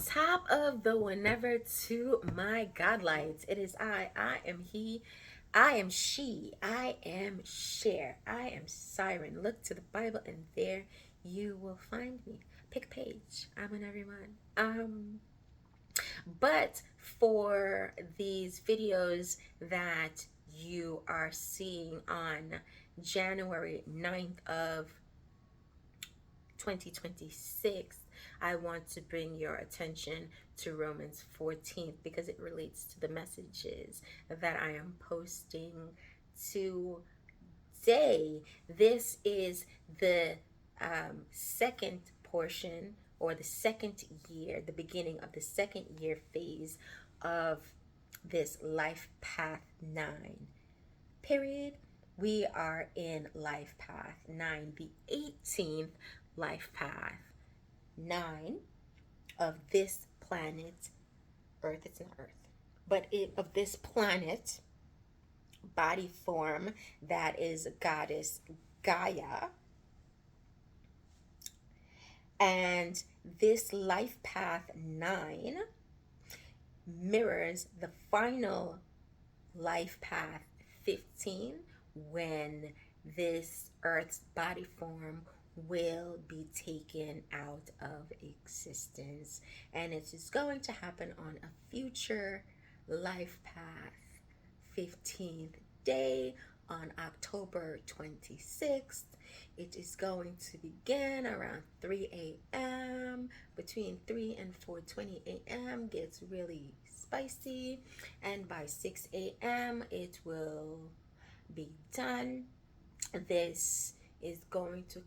Top of the whenever to my godlights. It is I am he, I am she, I am Cher, I am Siren. Look to the Bible and there you will find me. Pick a page. I'm in everyone. But for these videos that you are seeing on January 9th of 2026, I want to bring your attention to Romans 14 because it relates to the messages that I am posting today. This is the second portion, or the second year, the beginning of the second year phase of this Life Path 9 period. We are in Life Path 9, the 18th Life Path 9 of this planet Earth. It's not Earth, but of this planet body form that is goddess Gaia. And this Life Path 9 mirrors the final Life Path 15, when this Earth's body form will be taken out of existence. And it is going to happen on a future Life Path 15th day on October 26th. It is going to begin around 3 a.m. Between 3 and 4:20 a.m. gets really spicy, and by 6 a.m. it will be done. This is going to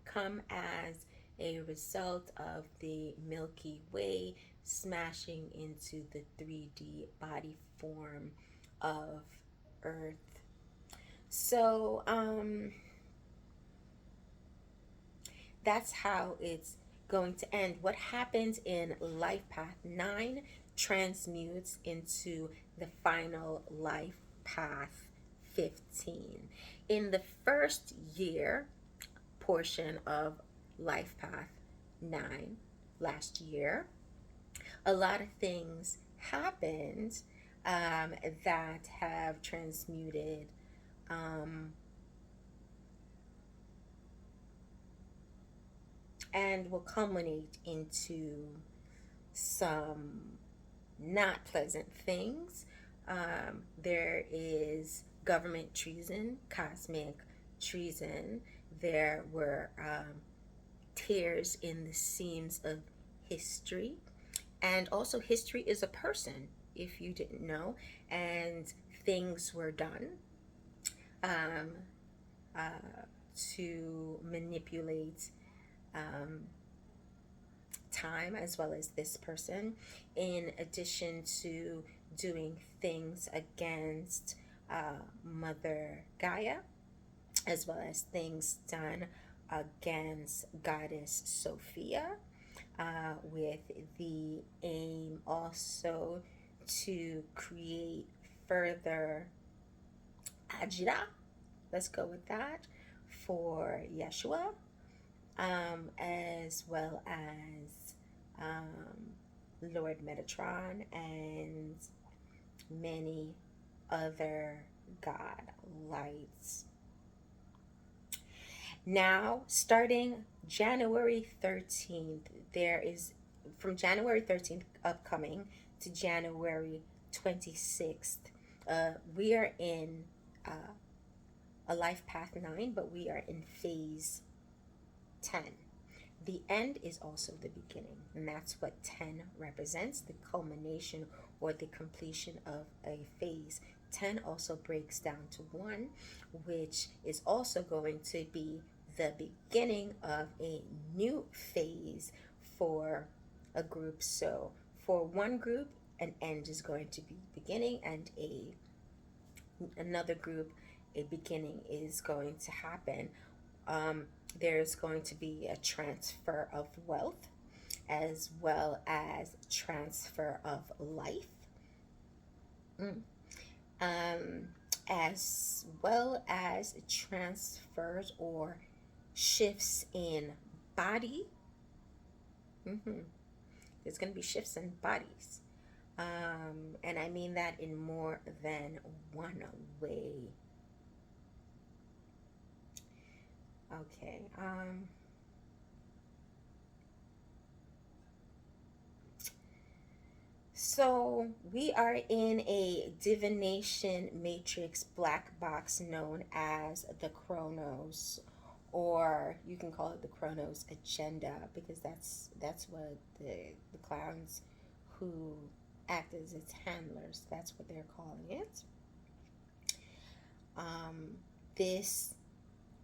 come as a result of the Milky Way smashing into the 3D body form of Earth. So that's how it's going to end. What happens in Life Path 9 transmutes into the final Life Path 15. In the first year portion of Life Path 9 last year, a lot of things happened that have transmuted and will culminate into some not pleasant things. There is government treason, cosmic treason. There were tears in the seams of history. And also, history is a person, if you didn't know. And things were done to manipulate time, as well as this person, in addition to doing things against Mother Gaia, as well as things done against Goddess Sophia, with the aim also to create further ajira, let's go with that, for Yeshua, as well as Lord Metatron and many other god lights. Now, starting January 13th, there is, from January 13th upcoming to January 26th, we are in a Life Path 9, but we are in phase 10. The end is also the beginning, and that's what 10 represents, the culmination or the completion of a phase. 10 also breaks down to 1, which is also going to be the beginning of a new phase for a group. So for one group, an end is going to be beginning, and another group, a beginning is going to happen. There's going to be a transfer of wealth, as well as transfer of life, as well as transfers or shifts in body, There's going to be shifts in bodies. And I mean that in more than one way. Okay. So we are in a divination matrix black box known as the Kronos, or you can call it the Kronos agenda, because that's what the clowns who act as its handlers, that's what they're calling it. This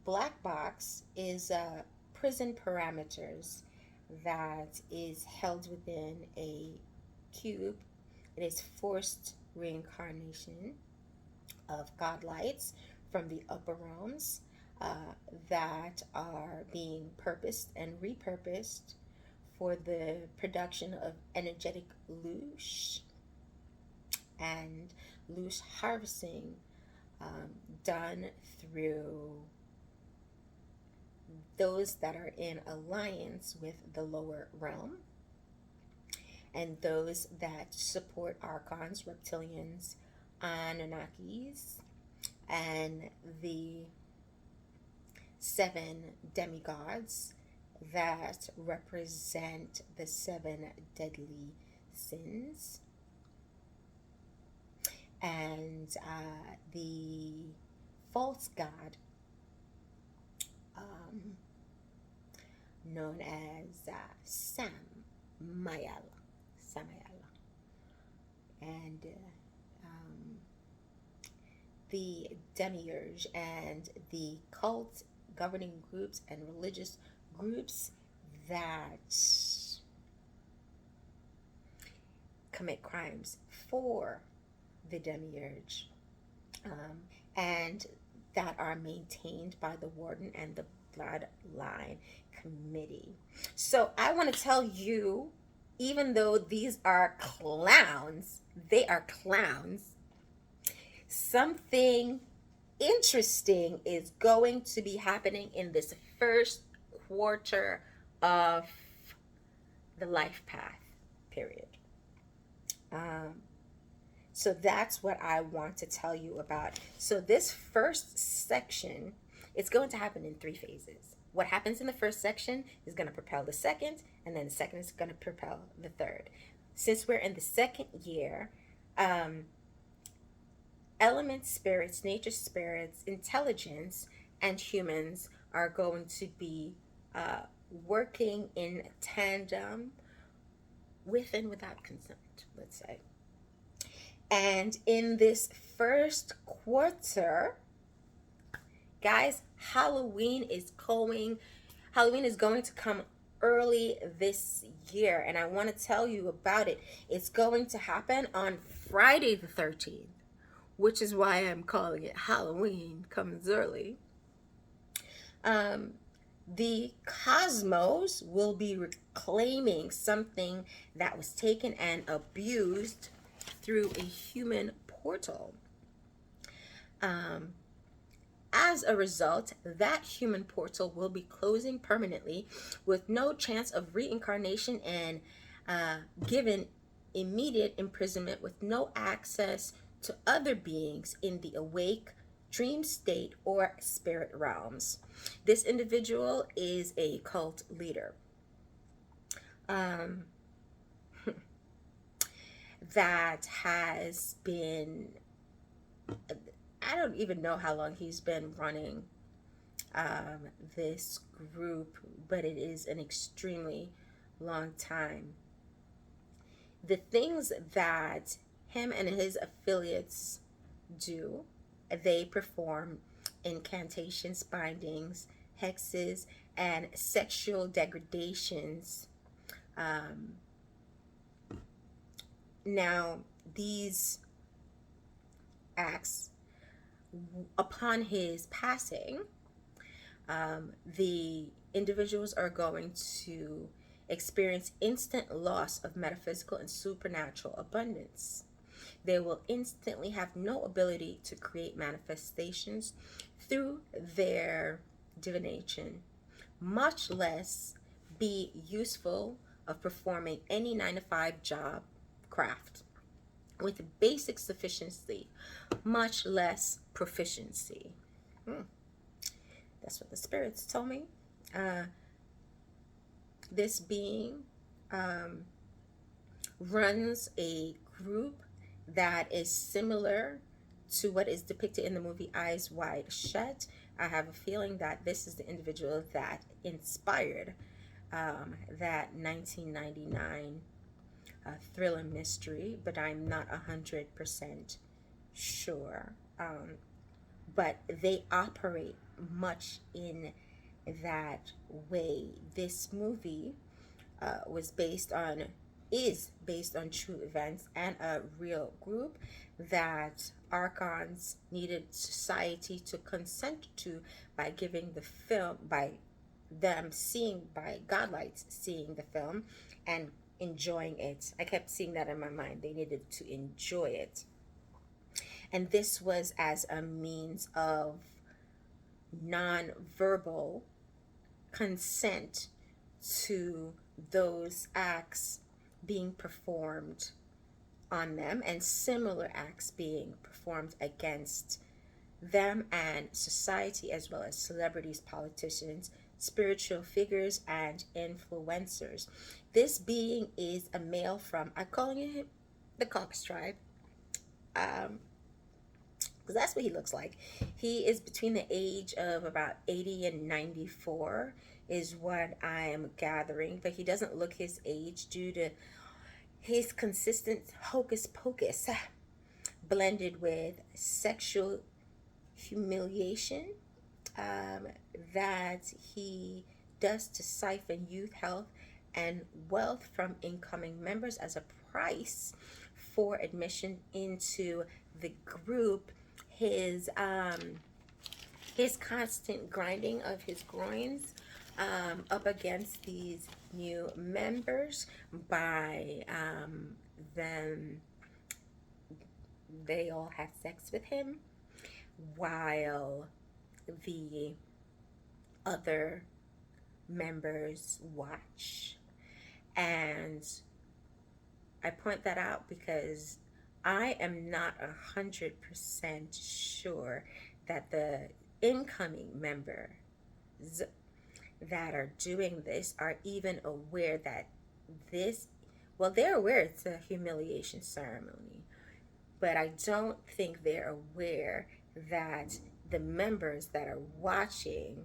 black box is prison parameters that is held within a cube. It is forced reincarnation of godlights from the upper realms that are being purposed and repurposed for the production of energetic loosh and loosh harvesting, done through those that are in alliance with the lower realm and those that support archons, reptilians, Anunnakis, and the 7 demigods that represent the 7 deadly sins, and the false god known as Samael, and the demiurge and the cult governing groups and religious groups that commit crimes for the demiurge, and that are maintained by the warden and the bloodline committee. So I want to tell you, even though these are clowns, they are clowns, something interesting is going to be happening in this first quarter of the life path period. So that's what I want to tell you about. So this first section, it's going to happen in 3 phases. What happens in the first section is going to propel the second, and then the second is going to propel the third. Since we're in the second year, element spirits, nature spirits, intelligence, and humans are going to be working in tandem with and without consent, let's say. And in this first quarter, guys, Halloween is going to come early this year, and I want to tell you about it. It's going to happen on Friday the 13th, which is why I'm calling it Halloween Comes Early. The cosmos will be reclaiming something that was taken and abused through a human portal. As a result, that human portal will be closing permanently with no chance of reincarnation and given immediate imprisonment with no access to other beings in the awake, dream state, or spirit realms. This individual is a cult leader. That has been, I don't even know how long he's been running this group, but it is an extremely long time. The things that him and his affiliates do, they perform incantations, bindings, hexes, and sexual degradations. Now, these acts, upon his passing, the individuals are going to experience instant loss of metaphysical and supernatural abundance. They will instantly have no ability to create manifestations through their divination, much less be useful of performing any 9 to 5 job craft with basic sufficiency, much less proficiency. That's what the spirits told me. This being runs a group that is similar to what is depicted in the movie Eyes Wide Shut. I have a feeling that this is the individual that inspired that 1999 thriller mystery, but I'm not 100% sure. But they operate much in that way. This movie is based on true events and a real group that archons needed society to consent to by giving the film, by godlights seeing the film and enjoying it. I kept seeing that in my mind. They needed to enjoy it. And this was as a means of non-verbal consent to those acts being performed on them and similar acts being performed against them and society, as well as celebrities, politicians, spiritual figures, and influencers. This being is a male from, I'm calling it the Cox tribe, because that's what he looks like. He is between the age of about 80 and 94 is what I am gathering, but he doesn't look his age due to his consistent hocus pocus blended with sexual humiliation that he does to siphon youth, health, and wealth from incoming members as a price for admission into the group. His constant grinding of his groins up against these new members by them, they all have sex with him while the other members watch. And I point that out because I am not 100% sure that the incoming members that are doing this are even aware that they're aware it's a humiliation ceremony, but I don't think they're aware that the members that are watching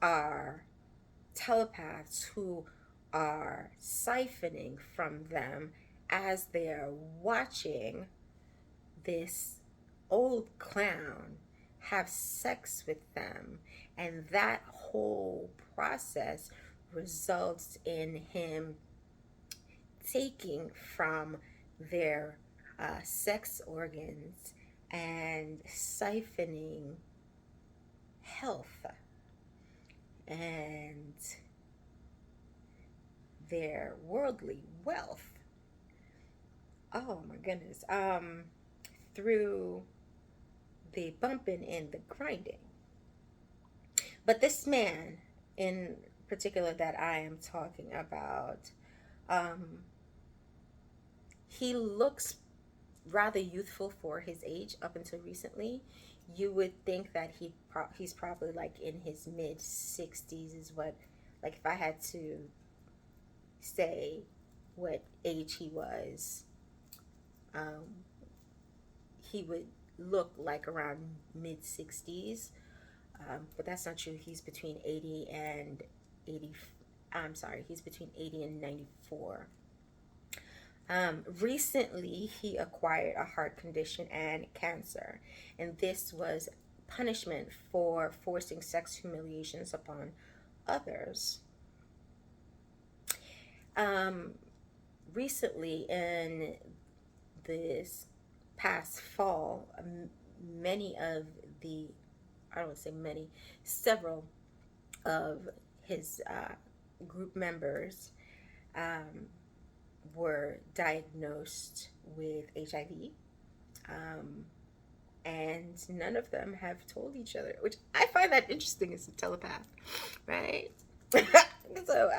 are telepaths who are siphoning from them as they're watching this old clown have sex with them. And that whole process results in him taking from their sex organs and siphoning health and their worldly wealth. Oh my goodness. Through the bumping and the grinding. But this man in particular that I am talking about, he looks rather youthful for his age up until recently. You would think that he's probably like in his mid 60s is what, like if I had to say what age he was, he would look like around mid 60s. But that's not true. He's between 80 and 80. He's between 80 and 94. Recently, he acquired a heart condition and cancer, and this was punishment for forcing sex humiliations upon others. Recently, in this past fall, several of his group members were diagnosed with HIV, and none of them have told each other, which I find that interesting as a telepath, right? So,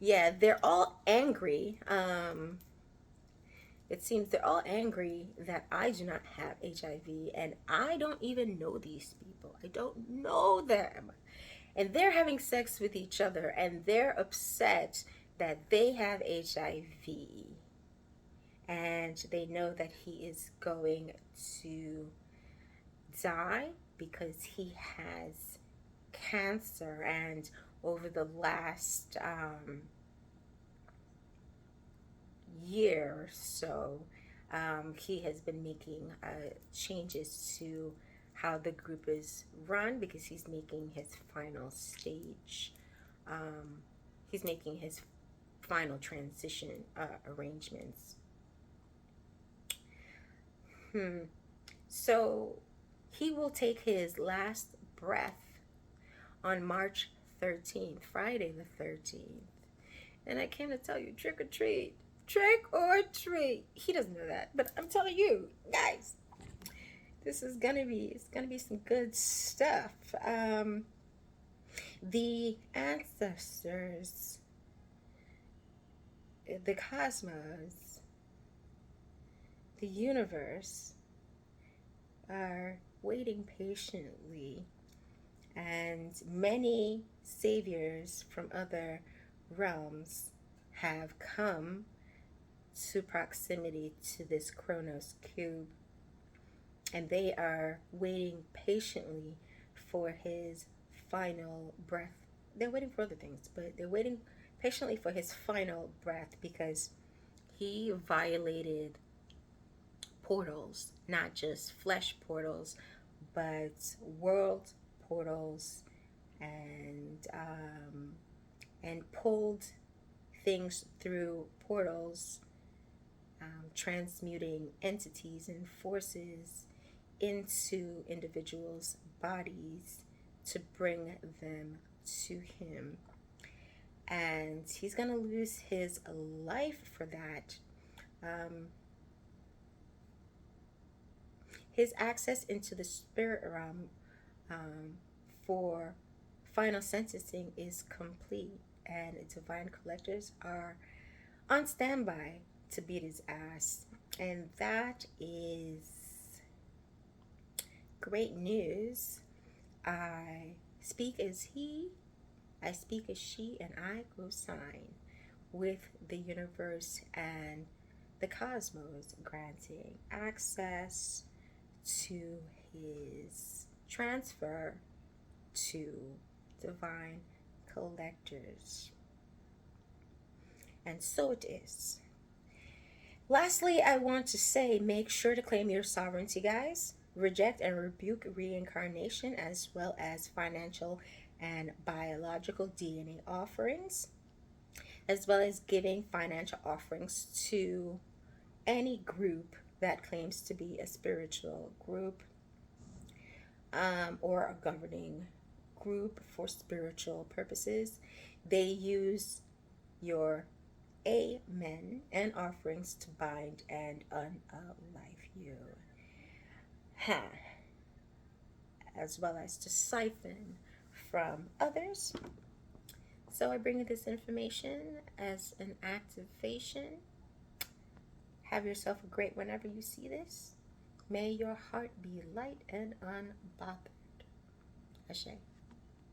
Yeah, they're all angry. It seems they're all angry that I do not have HIV, and I don't even know these people. I don't know them. And they're having sex with each other, and they're upset that they have HIV. And they know that he is going to die because he has cancer. And over the last year or so, he has been making changes to how the group is run because he's making his final stage. Um, he's making his final transition arrangements. So he will take his last breath on March 13th, Friday the 13th. And I came to tell you, trick or treat. Trick or treat. He doesn't know that, but I'm telling you, guys, this is it's gonna be some good stuff. The ancestors, the cosmos, the universe are waiting patiently, and many saviors from other realms have come to proximity to this Kronos cube, and they are waiting patiently for his final breath. They're waiting for other things, but they're waiting patiently for his final breath because he violated portals, not just flesh portals, but world portals, and pulled things through portals, transmuting entities and forces into individuals' bodies to bring them to him. And he's going to lose his life for that. His access into the spirit realm for final sentencing is complete, and divine collectors are on standby to beat his ass. And that is great news. I speak as he, I speak as she, and I co-sign with the universe and the cosmos granting access to his transfer to divine collectors. And so it is. Lastly, I want to say, make sure to claim your sovereignty, guys. Reject and rebuke reincarnation, as well as financial and biological DNA offerings, as well as giving financial offerings to any group that claims to be a spiritual group, or a governing group for spiritual purposes. They use your amen and offerings to bind and unalive you, as well as to siphon from others. So I bring you this information as an activation. Have yourself a great whenever you see this. May your heart be light and unbothered. Ashe.